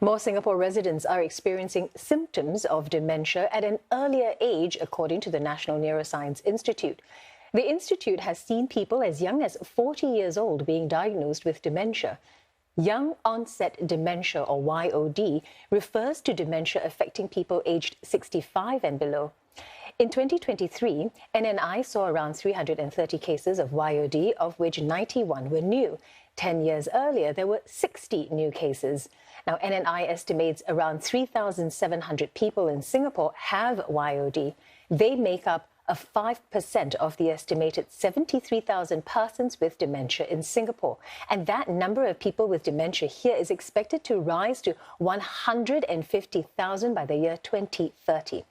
More Singapore residents are experiencing symptoms of dementia at an earlier age, according to the National Neuroscience Institute. The institute has seen people as young as 40 years old being diagnosed with dementia. Young onset dementia, or YOD, refers to dementia affecting people aged 65 and below. In 2023, NNI saw around 330 cases of YOD, of which 91 were new. 10 years earlier, there were 60 new cases. Now, NNI estimates around 3,700 people in Singapore have YOD. They make up 5% of the estimated 73,000 persons with dementia in Singapore. And that number of people with dementia here is expected to rise to 150,000 by the year 2030.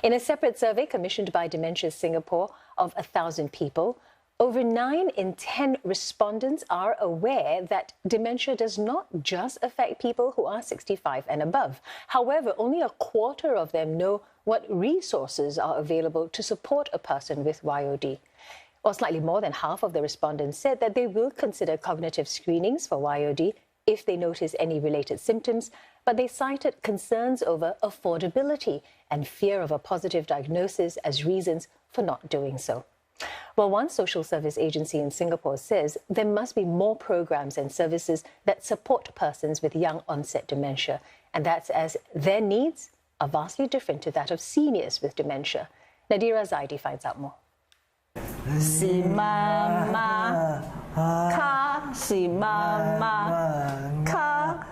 In a separate survey commissioned by Dementia Singapore of 1,000 people, over 9 in 10 respondents are aware that dementia does not just affect people who are 65 and above. However, only a quarter of them know what resources are available to support a person with YOD. Or slightly more than half of the respondents said that they will consider cognitive screenings for YOD if they notice any related symptoms, but they cited concerns over affordability and fear of a positive diagnosis as reasons for not doing so. Well, one social service agency in Singapore says there must be more programs and services that support persons with young onset dementia, and that's as their needs are vastly different to that of seniors with dementia. Nadira Zaidi finds out more. Si mama ka, si mama ka.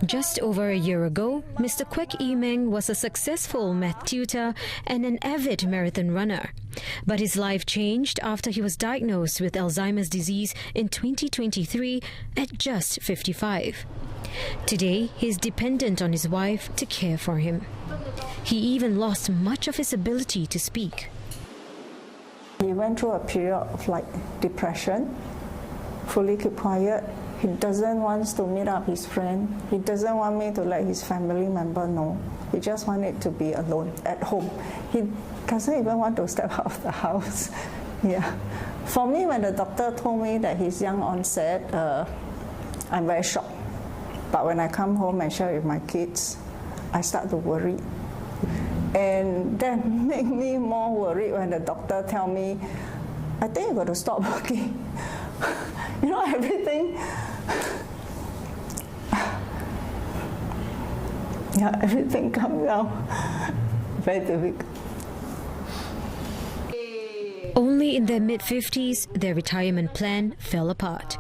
Just over a year ago, Mr. Kwek Emeng was a successful math tutor and an avid marathon runner. But his life changed after he was diagnosed with Alzheimer's disease in 2023 at just 55. Today, he is dependent on his wife to care for him. He even lost much of his ability to speak. He went through a period of depression, fully keep quiet. He doesn't want to meet up his friend. He doesn't want me to let his family member know. He just wanted to be alone at home. He doesn't even want to step out of the house. Yeah. For me, when the doctor told me that he's young onset, I'm very shocked. But when I come home and share with my kids, I start to worry. And that made me more worried when the doctor tell me, I think you got to stop working. You know, everything. Yeah, everything comes down. Very difficult. Only in their mid-50s, their retirement plan fell apart.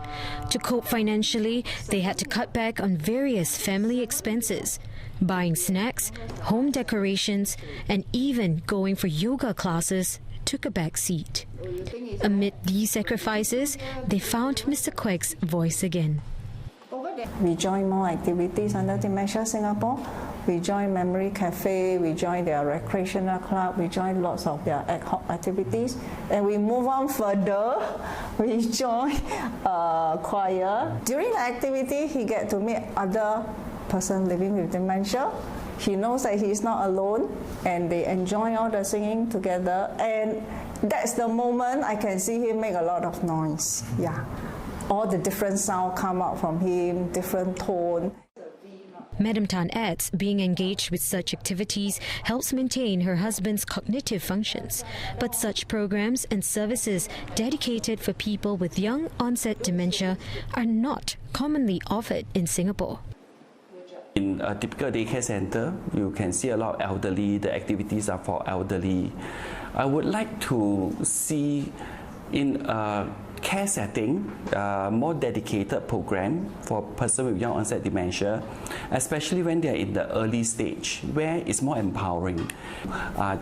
To cope financially, they had to cut back on various family expenses, buying snacks, home decorations, and even going for yoga classes took a back seat. Amid these sacrifices, they found Mr. Kwek's voice again. We join more activities under Dementia Singapore. We join Memory Cafe, we join their recreational club, we join lots of their ad hoc activities. And we move on further, we join choir. During the activity, he gets to meet other person living with dementia. He knows that he's not alone, and they enjoy all the singing together. And that's the moment I can see him make a lot of noise. Yeah, all the different sounds come out from him, different tone. Madam Tan adds being engaged with such activities helps maintain her husband's cognitive functions. But such programs and services dedicated for people with young onset dementia are not commonly offered in Singapore. In a typical daycare center, you can see a lot of elderly. The activities are for elderly. I would like to see in a care setting, more dedicated program for person with young onset dementia, especially when they are in the early stage, where it's more empowering.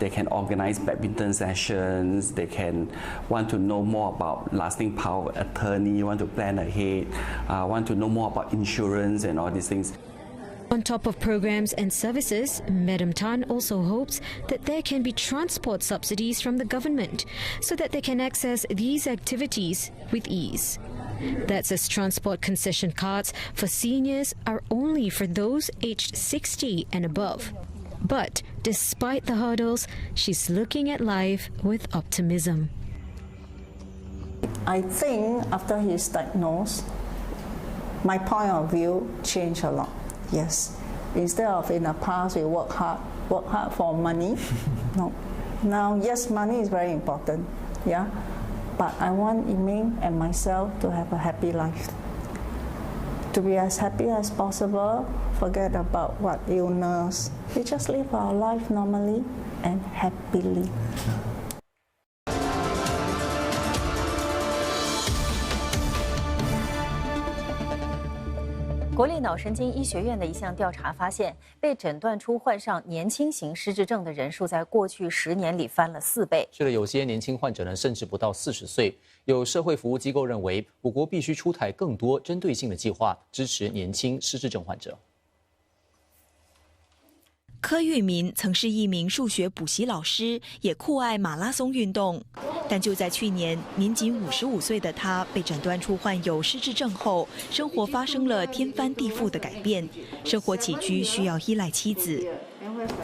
They can organize badminton sessions, they can want to know more about lasting power of attorney, want to plan ahead, want to know more about insurance and all these things. On top of programs and services, Madam Tan also hopes that there can be transport subsidies from the government so that they can access these activities with ease. That's as transport concession cards for seniors are only for those aged 60 and above. But despite the hurdles, she's looking at life with optimism. I think after he's diagnosed, my point of view changed a lot. Yes. Instead of in the past, we work hard for money. No. Now, yes, money is very important. Yeah. But I want Yiming and myself to have a happy life. To be as happy as possible, forget about what illness. We just live our life normally and happily. 国立脑神经医学院的一项调查发现，被诊断出患上年轻型失智症的人数在过去10年里翻了4倍。是的，有些年轻患者呢，甚至不到40岁。有社会服务机构认为，我国必须出台更多针对性的计划，支持年轻失智症患者。柯玉民曾是一名数学补习老师，也酷爱马拉松运动。但就在去年，年仅55岁的他被诊断出患有失智症后，生活发生了天翻地覆的改变，生活起居需要依赖妻子。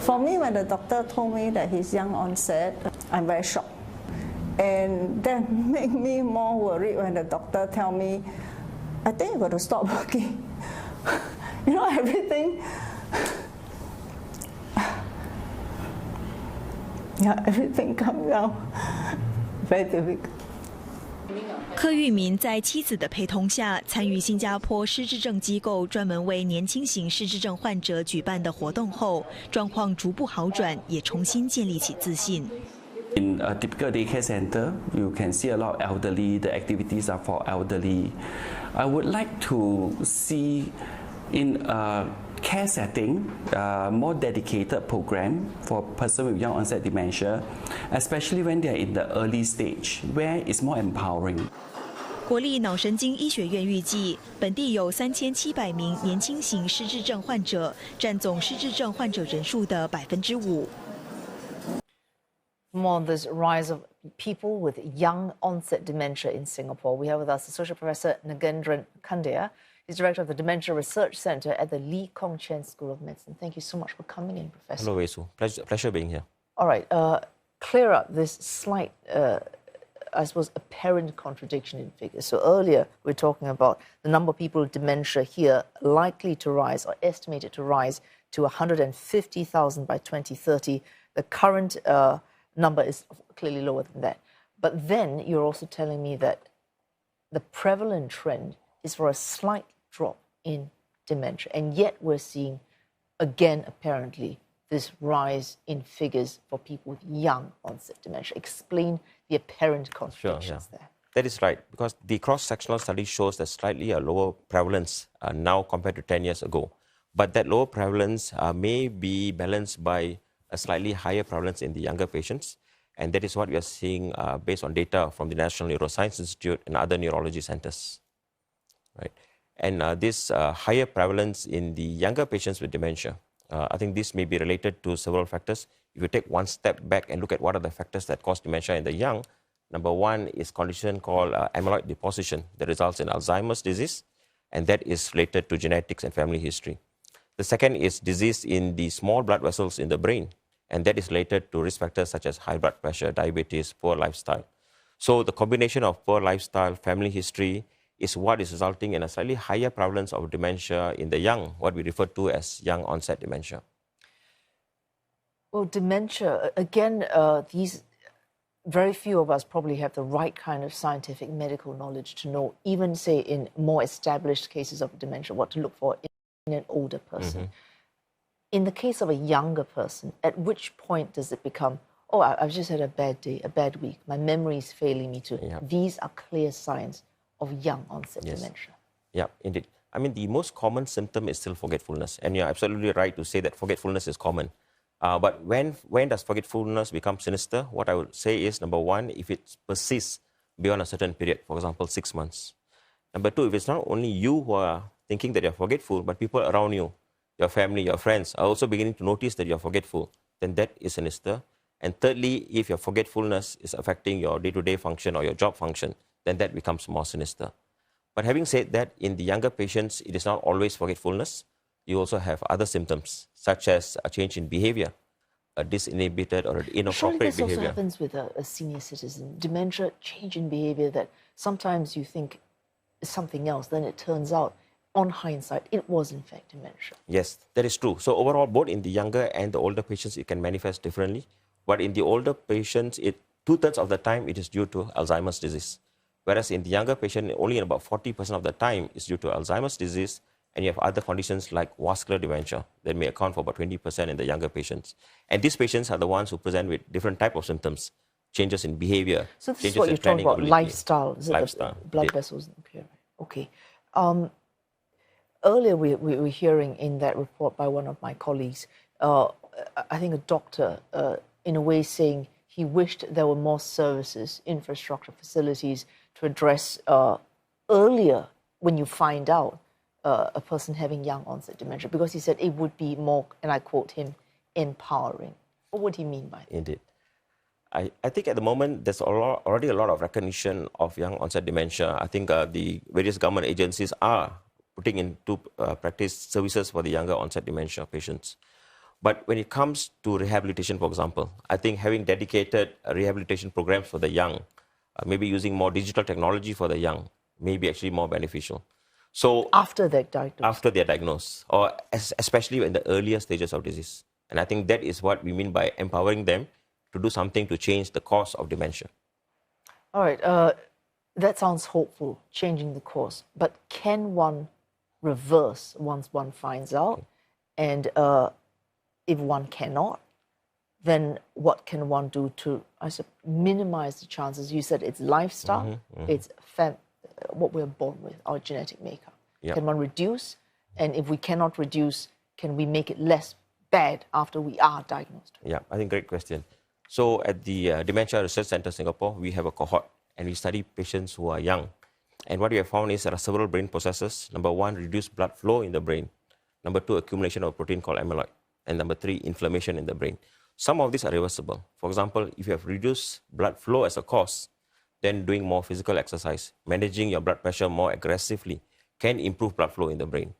For me, when the doctor told me that he's young onset, I'm very shocked, and that made me more worried when the doctor tell me, I think you got to stop working. You know, everything. Yeah, everything comes down very difficult. 柯玉民在妻子的陪同下，参与新加坡失智症机构专门为年轻型失智症患者举办的活动后，状况逐步好转，也重新建立起自信。In a typical daycare center, you can see a lot of elderly. The activities are for elderly. I would like to see in a care setting, more dedicated program for person with young onset dementia, especially when they are in the early stage, where it's more empowering. 国立脑神经医学院预计，本地有3700名年轻型失智症患者，占总失智症患者人数的5%。More on this rise of people with young onset dementia in Singapore. We have with us Associate Professor Nagendran Kandia. He's Director of the Dementia Research Center at the Lee Kong Chian School of Medicine. Thank you so much for coming in, Professor. Hello, Wesu. Pleasure being here. All right, clear up this slight, I suppose, apparent contradiction in figures. So earlier we were talking about the number of people with dementia here likely to rise or estimated to rise to 150,000 by 2030. The current number is clearly lower than that. But then you're also telling me that the prevalent trend is for a slight drop in dementia. And yet we're seeing, again, apparently, this rise in figures for people with young onset dementia. Explain the apparent contradictions there. That is right, because the cross-sectional study shows that slightly a lower prevalence now compared to 10 years ago. But that lower prevalence may be balanced by a slightly higher prevalence in the younger patients. And that is what we are seeing based on data from the National Neuroscience Institute and other neurology centers. Right. And this higher prevalence in the younger patients with dementia, I think this may be related to several factors. If you take one step back and look at what are the factors that cause dementia in the young, number one is a condition called amyloid deposition that results in Alzheimer's disease, and that is related to genetics and family history. The second is disease in the small blood vessels in the brain, and that is related to risk factors such as high blood pressure, diabetes, poor lifestyle. So the combination of poor lifestyle, family history, is what is resulting in a slightly higher prevalence of dementia in the young, what we refer to as young onset dementia. Well, dementia, again, these very few of us probably have the right kind of scientific medical knowledge to know, even say in more established cases of dementia, what to look for in an older person. Mm-hmm. In the case of a younger person, at which point does it become, oh, I've just had a bad day, a bad week, my memory is failing me too. Yeah. These are clear signs of young onset dementia. Yeah, indeed. I mean, the most common symptom is still forgetfulness. And you're absolutely right to say that forgetfulness is common. But when does forgetfulness become sinister? What I would say is, number one, if it persists beyond a certain period, for example, 6 months. Number two, if it's not only you who are thinking that you're forgetful, but people around you, your family, your friends, are also beginning to notice that you're forgetful, then that is sinister. And thirdly, if your forgetfulness is affecting your day-to-day function or your job function, then that becomes more sinister. But having said that, in the younger patients, it is not always forgetfulness. You also have other symptoms, such as a change in behavior, a disinhibited or inappropriate behavior. Surely this also happens with a senior citizen. Dementia, change in behavior that sometimes you think is something else, then it turns out on hindsight, it was in fact dementia. Yes, that is true. So overall, both in the younger and the older patients, it can manifest differently. But in the older patients, 2/3 of the time, it is due to Alzheimer's disease. Whereas in the younger patient, only in about 40% of the time is due to Alzheimer's disease. And you have other conditions like vascular dementia that may account for about 20% in the younger patients. And these patients are the ones who present with different type of symptoms, changes in behavior. So this is what you're talking about, lifestyle. Is it lifestyle. The blood vessels in the period? Okay. Earlier, we were hearing in that report by one of my colleagues, I think a doctor, in a way saying he wished there were more services, infrastructure, facilities to address earlier when you find out a person having young onset dementia, because he said it would be more, and I quote him, empowering. What would he mean by that? Indeed. I think at the moment there's already a lot of recognition of young onset dementia. I think the various government agencies are putting into practice services for the younger onset dementia patients. But when it comes to rehabilitation, for example, I think having dedicated rehabilitation programs for the young, maybe using more digital technology for the young, may be actually more beneficial. So after they're diagnosed? After they're diagnosed, or especially in the earlier stages of disease. And I think that is what we mean by empowering them to do something to change the course of dementia. All right, that sounds hopeful, changing the course. But can one reverse once one finds out? And if one cannot, then what can one do to minimize the chances? You said it's lifestyle, it's what we're born with, our genetic makeup. Yep. Can one reduce? And if we cannot reduce, can we make it less bad after we are diagnosed? Yeah, I think great question. So at the Dementia Research Centre Singapore, we have a cohort and we study patients who are young. And what we have found is there are several brain processes. Number one, reduced blood flow in the brain. Number two, accumulation of a protein called amyloid. And number three, inflammation in the brain. Some of these are reversible. For example, if you have reduced blood flow as a cause, then doing more physical exercise, managing your blood pressure more aggressively can improve blood flow in the brain.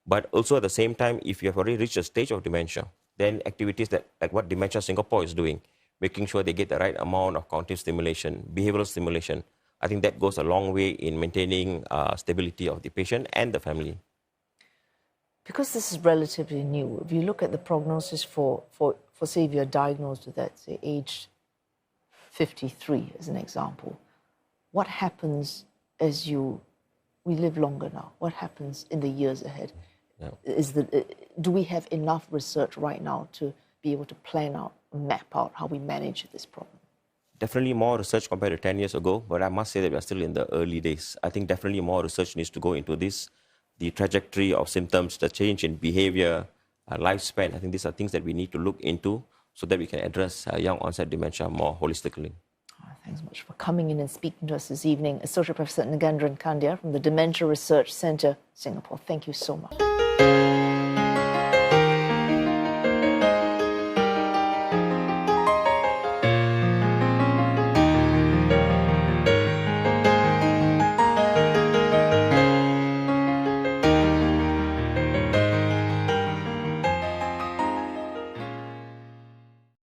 But also at the same time, if you have already reached a stage of dementia, then activities like what Dementia Singapore is doing, making sure they get the right amount of cognitive stimulation, behavioral stimulation, I think that goes a long way in maintaining stability of the patient and the family. Because this is relatively new, if you look at the prognosis for say, if you're diagnosed with that, say, age 53 as an example, what happens as we live longer now? What happens in the years ahead? Yeah. Do we have enough research right now to be able to plan out, map out how we manage this problem? Definitely more research compared to 10 years ago, but I must say that we are still in the early days. I think definitely more research needs to go into this, the trajectory of symptoms, the change in behavior, lifespan. I think these are things that we need to look into so that we can address young onset dementia more holistically. Thanks so much for coming in and speaking to us this evening. Associate Professor Nagandran Kandia from the Dementia Research Centre, Singapore. Thank you so much.